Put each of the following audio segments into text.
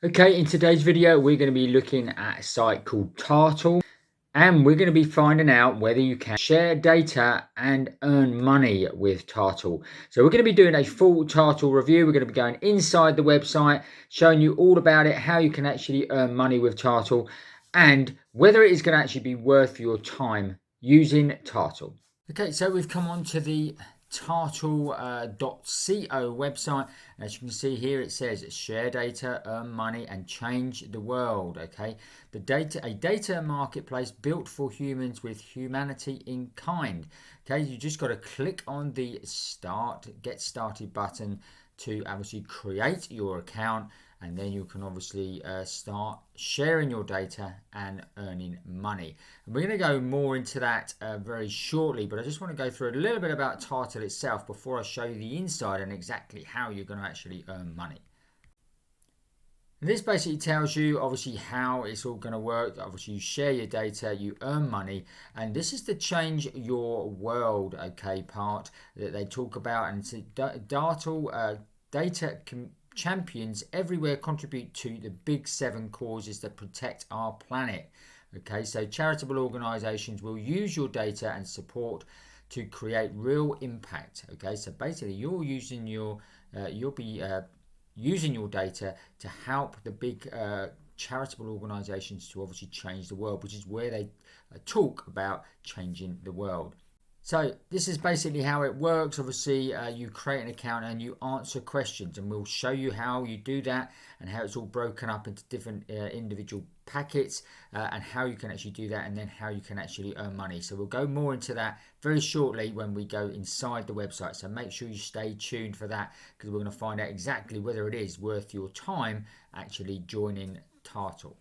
Okay, in today's video, we're going to be looking at a site called Tartle, and we're going to be finding out whether you can share data and earn money with Tartle. So we're going to be doing a full Tartle review. We're going to be going inside the website, showing you all about it, how you can actually earn money with Tartle, and whether it is going to actually be worth your time using Tartle. Okay, so we've come on to the Tartle.co website. As you can see here, it says share data, earn money, and change the world. Okay, a data marketplace built for humans with humanity in kind. Okay, you just got to click on the get started button to obviously create your account, and then you can obviously start sharing your data and earning money. And we're going to go more into that very shortly, but I just want to go through a little bit about Tartle itself before I show you the inside and exactly how you're going to actually earn money. And this basically tells you obviously how it's all going to work. Obviously you share your data, you earn money, and this is the change your world, okay, part that they talk about. And it's Tartle data champions everywhere contribute to the big 7 causes that protect our planet. Okay, so charitable organizations will use your data and support to create real impact. Okay, so basically you're using you'll be using your data to help the big charitable organizations to obviously change the world, which is where they talk about changing the world. So this is basically how it works. Obviously, you create an account and you answer questions, and we'll show you how you do that and how it's all broken up into different individual packets and how you can actually do that, and then how you can actually earn money. So we'll go more into that very shortly when we go inside the website. So make sure you stay tuned for that, because we're going to find out exactly whether it is worth your time actually joining Tartle.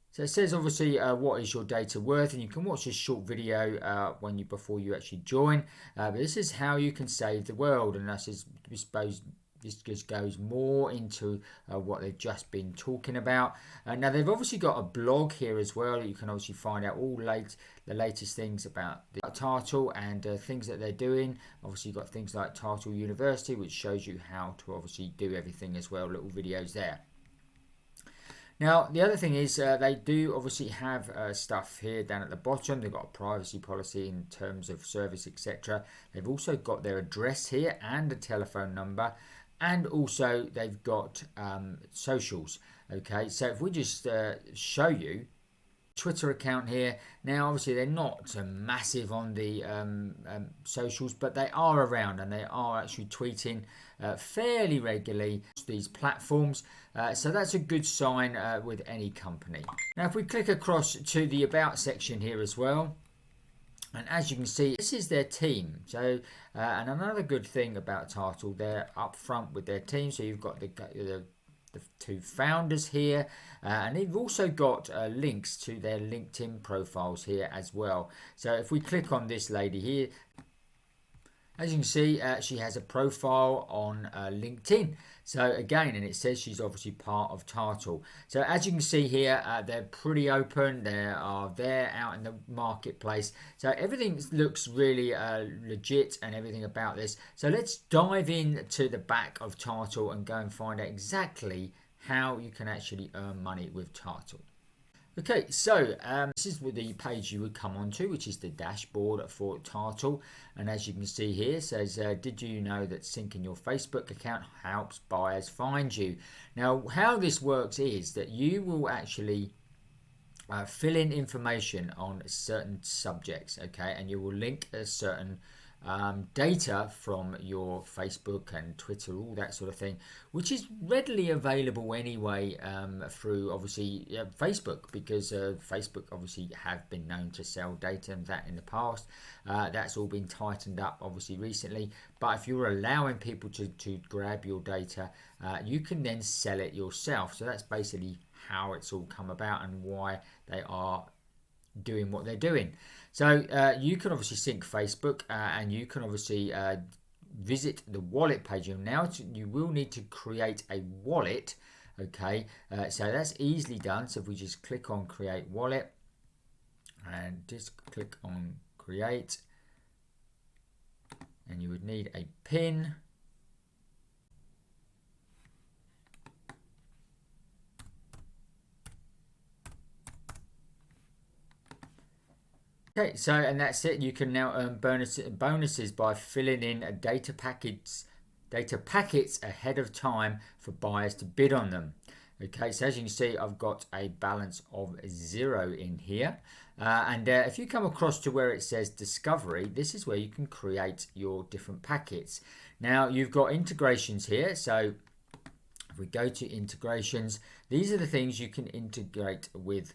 So it says obviously what is your data worth, and you can watch this short video before you actually join. But this is how you can save the world, and I suppose this just goes more into what they've just been talking about. Now they've obviously got a blog here as well. You can obviously find out all the latest things about the Tartle and things that they're doing. Obviously you've got things like Tartle University, which shows you how to obviously do everything as well. Little videos there. Now, the other thing is they do obviously have stuff here down at the bottom. They've got a privacy policy in terms of service, etc. They've also got their address here and a telephone number, and also they've got socials. Okay, so if we just show you Twitter account here. Now obviously they're not massive on the socials, but they are around and they are actually tweeting fairly regularly these platforms, so that's a good sign with any company. Now if we click across to the about section here as well, and as you can see, this is their team. So and another good thing about Tartle, they're up front with their team. So you've got the 2 founders here, and they've also got links to their LinkedIn profiles here as well. So if we click on this lady here, as you can see, she has a profile on LinkedIn. So again, and it says she's obviously part of Tartle. So as you can see here, they're pretty open. They are there out in the marketplace. So everything looks really legit and everything about this. So let's dive into the back of Tartle and go and find out exactly how you can actually earn money with Tartle. Okay, so this is the page you would come onto, which is the dashboard for Tartle. And as you can see here, it says, did you know that syncing your Facebook account helps buyers find you? Now, how this works is that you will actually fill in information on certain subjects, okay? And you will link a certain data from your Facebook and Twitter, all that sort of thing, which is readily available anyway through obviously Facebook, because Facebook obviously have been known to sell data and that in the past. That's all been tightened up obviously recently, but if you're allowing people to grab your data, you can then sell it yourself. So that's basically how it's all come about and why they are doing what they're doing. So you can obviously sync Facebook and you can obviously visit the wallet page. And now you will need to create a wallet. Okay, so that's easily done. So if we just click on create wallet and just click on create, and you would need a PIN. Okay, so and that's it. You can now earn bonuses by filling in data packets ahead of time for buyers to bid on them. Okay, so as you can see, I've got a balance of 0 in here. And if you come across to where it says discovery, this is where you can create your different packets. Now, you've got integrations here. So if we go to integrations, these are the things you can integrate with.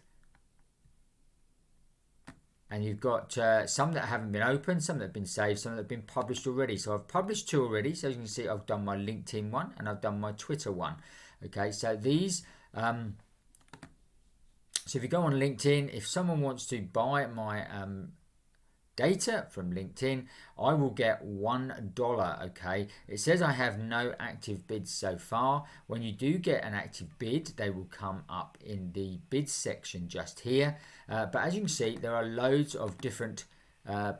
And you've got some that haven't been opened, some that have been saved, some that have been published already. So I've published 2 already. So as you can see, I've done my LinkedIn one and I've done my Twitter one. Okay, so these, so if you go on LinkedIn, if someone wants to buy my data from LinkedIn, I will get $1. Okay, it says I have no active bids so far. When you do get an active bid, they will come up in the bids section just here. But as you can see, there are loads of different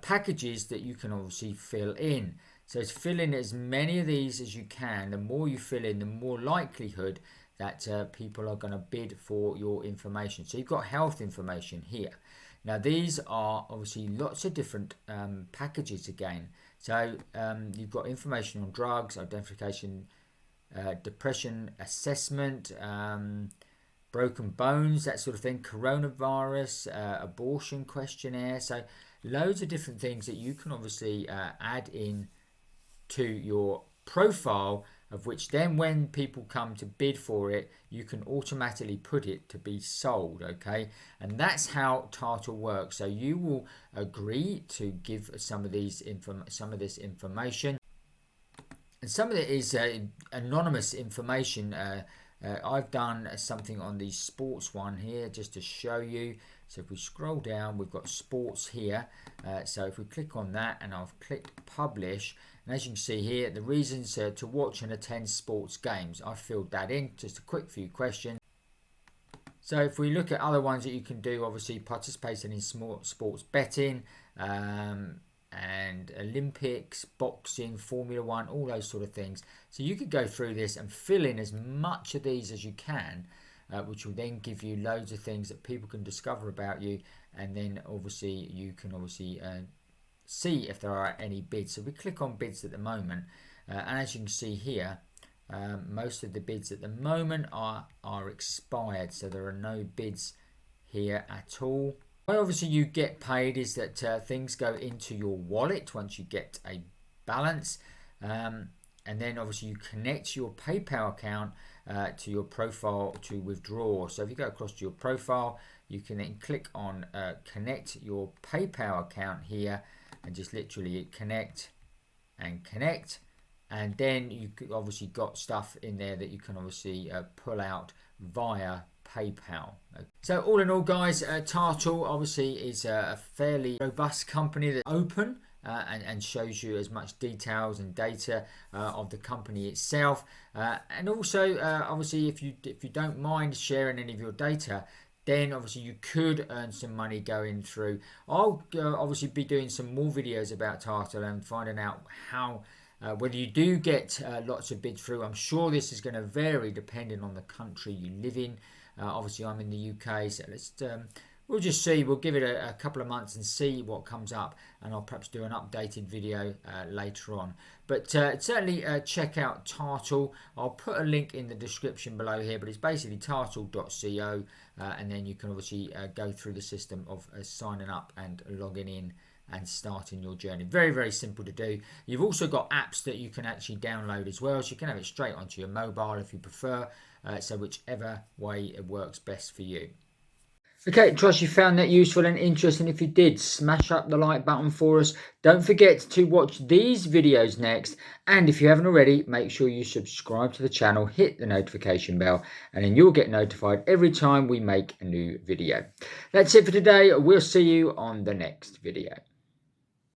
packages that you can obviously fill in. So it's fill in as many of these as you can. The more you fill in, the more likelihood that people are going to bid for your information. So you've got health information here. Now these are obviously lots of different packages again. So you've got information on drugs, identification, depression assessment, broken bones, that sort of thing, coronavirus, abortion questionnaire. So loads of different things that you can obviously add in to your profile, of which then when people come to bid for it, you can automatically put it to be sold. Okay, and that's how Tartle works. So you will agree to give some of this information, and some of it is anonymous information. I've done something on the sports one here just to show you. So if we scroll down, we've got sports here. So if we click on that, and I've clicked publish, and as you can see here, the reasons to watch and attend sports games, I've filled that in, just a quick few questions. So if we look at other ones that you can do, obviously participating in sports betting, and Olympics, boxing, Formula 1, all those sort of things. So you could go through this and fill in as much of these as you can, which will then give you loads of things that people can discover about you, and then obviously you can see if there are any bids. So we click on bids at the moment, and as you can see here, most of the bids at the moment are expired, so there are no bids here at all. Why obviously you get paid is that things go into your wallet once you get a balance, and then obviously you connect your PayPal account to your profile to withdraw. So if you go across to your profile, you can then click on connect your PayPal account here, and just literally connect, and then you obviously got stuff in there that you can obviously pull out via PayPal. So all in all, guys, Tartle obviously is a fairly robust company that's open and shows you as much details and data of the company itself, and also obviously if you don't mind sharing any of your data, then obviously you could earn some money going through. I'll obviously be doing some more videos about Tartle and finding out how whether you do get lots of bids through. I'm sure this is going to vary depending on the country you live in. Obviously I'm in the UK, so we'll just see. We'll give it a couple of months and see what comes up, and I'll perhaps do an updated video later on. But certainly check out Tartle. I'll put a link in the description below here, but it's basically tartle.co, and then you can obviously go through the system of signing up and logging in and starting your journey. Very, very simple to do. You've also got apps that you can actually download as well, so you can have it straight onto your mobile if you prefer, so whichever way it works best for you. Okay, trust you found that useful and interesting. If you did, smash up the like button for us. Don't forget to watch these videos next, and if you haven't already, make sure you subscribe to the channel, hit the notification bell, and then you'll get notified every time we make a new video. That's it for today. We'll see you on the next video.